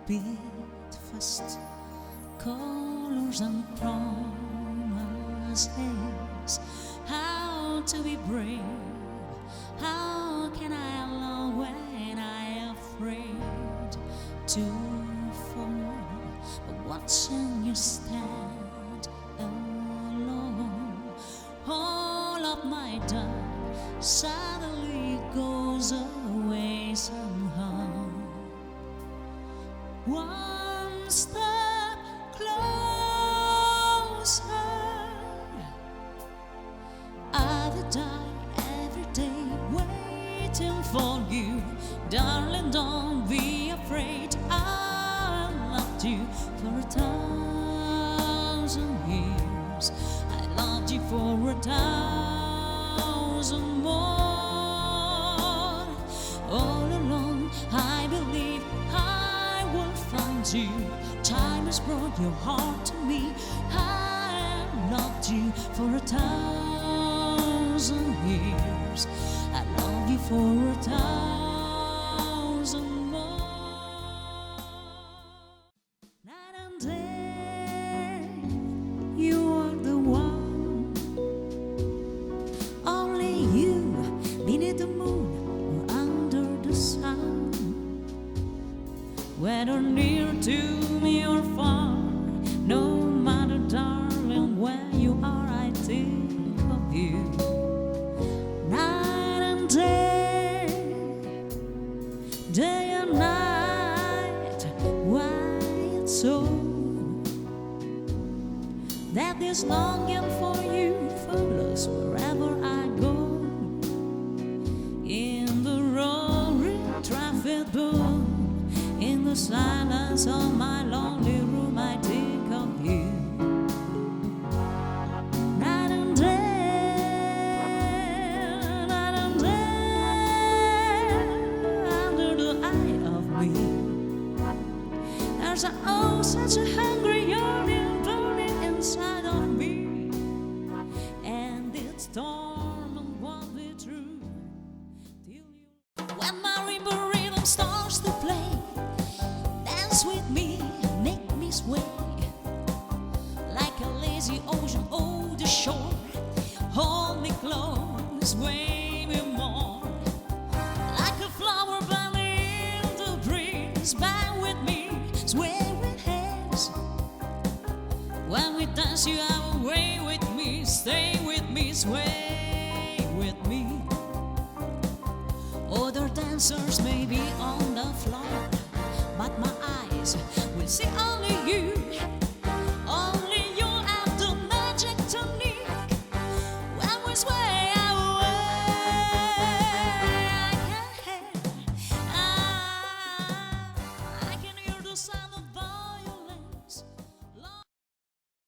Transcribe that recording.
beat fast, colors and promises. How to be brave? How can I love when I am afraid to fall? But watching you stand alone, all of my doubt suddenly goes away somehow. One step closer, I would die every day waiting for you. Darling, don't be afraid, I loved you for 1,000 years. I loved you for 1,000 more. All along I believe I will find you. Time has brought your heart to me. I loved you for 1,000 years. I love you for 1,000 more. Night and day, you are the one. Only you, beneath the moon or under the sun. Whether near to me or far, no matter, darling, where you are, I think of you. Night and day, day and night, why it's so that this longing for you follows wherever I go. In the roaring traffic boom, in the silence of my lonely room, I think of you. Night and day, under the eye of me, there's such a hungry yearning burning inside of me, and this storm won't be true till you. When my river rhythm starts to play, dance with me, make me sway like a lazy ocean over the shore. Hold me close, sway me more, like a flower bending in the breeze. Bend with me, sway with hands. When we dance, you have a way with me. Stay with me, sway with me. Other dancers may be